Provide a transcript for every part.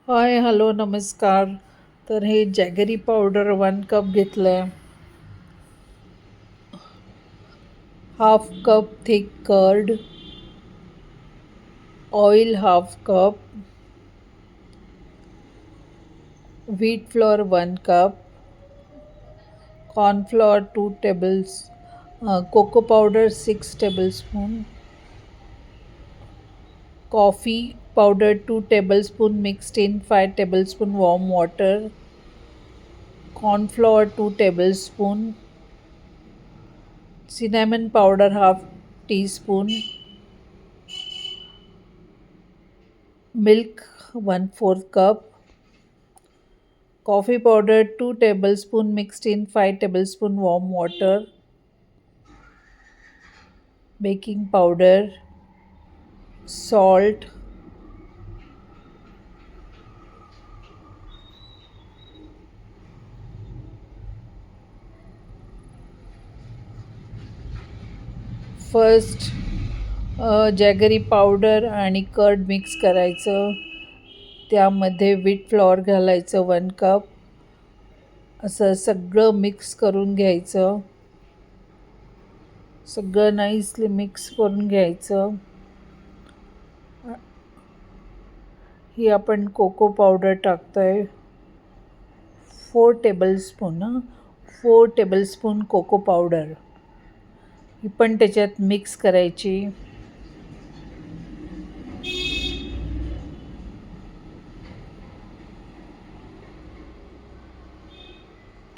हाय, hello, नमस्कार. तर हे जॅगरी पावडर 1 कप घेतलं आहे. Half cup thick curd, oil half cup, wheat flour 1 cup, cornflour 2 tables, cocoa powder 6 tablespoon, coffee powder 2 tablespoon mixed in 5 tablespoon warm water, कॉर्नफ्लोअर 2 tablespoon, cinnamon powder half teaspoon, milk 1/4 cup, coffee powder 2 tablespoon mixed in 5 tablespoon warm water, baking powder, salt, first jaggery powder आणि curd mix करायचं. त्यामध्ये wheat flour घालायचं 1 cup. असं सगळं mix करून घ्यायचं. सगळं नाईसली मिक्स करून घ्यायचं. ही आपण कोको पावडर टाकतोय 4 टेबलस्पून. 4 टेबलस्पून कोको पावडर ही पण त्याच्यात मिक्स करायची.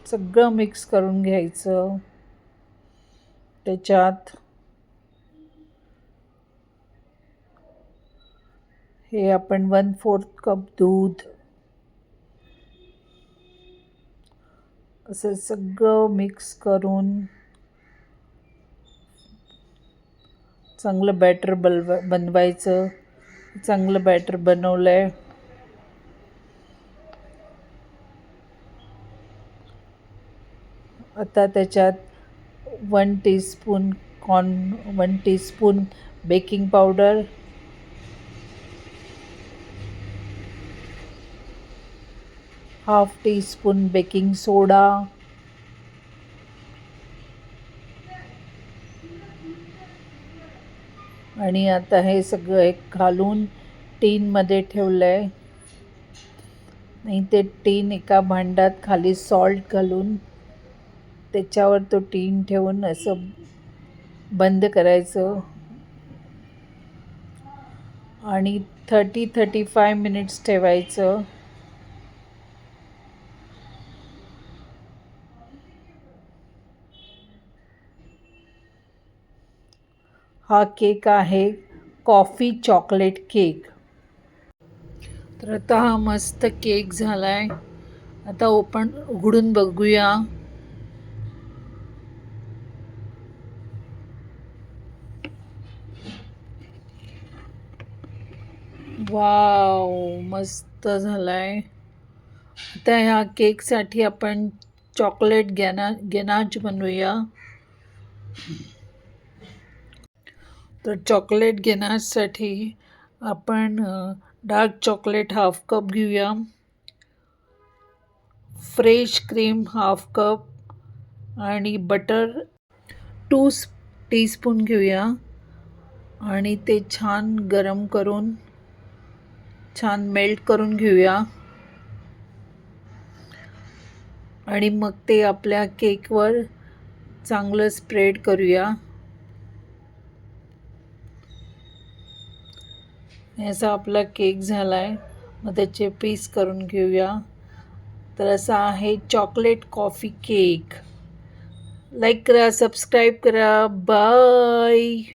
सगळं मिक्स करून घ्यायचं. त्याच्यात हे आपण 1/4 कप दूध, असं सगळं मिक्स करून चांगलं बॅटर बनवायचं. चांगलं बॅटर बनवलं आहे. आता त्याच्यात 1 teaspoon 1 teaspoon baking powder, half teaspoon baking soda, आणि आता हे सगळं एक घालून टीनमध्ये ठेवलं आहे. नाही ते टीन एका भांड्यात खाली सॉल्ट घालून त्याच्यावर तो टीन ठेवून असं बंद करायचं आणि 30-35 मिनिट्स ठेवायचं. हा केक आहे कॉफी चॉकलेट केक. तर आता हा मस्त केक झाला आहे. आता उघडून बघूया. वाव, मस्त झाला आहे. आता ह्या केकसाठी आपण चॉकलेट गॅनाच बनवूया. तर चॉकलेट गॅनाचसाठी आपण डार्क चॉकलेट हाफ कप घेऊया, फ्रेश क्रीम हाफ कप आणि बटर 2 टीस्पून घेऊया आणि ते छान गरम करून छान मेल्ट करून घेऊया आणि मग ते आपल्या केकवर चांगलं स्प्रेड करूया. असा आपला केक झाला आहे. मग त्याचे पीस करून घेऊया. तर असा आहे चॉकलेट कॉफी केक. लाईक करा, सबस्क्राईब करा. बाय.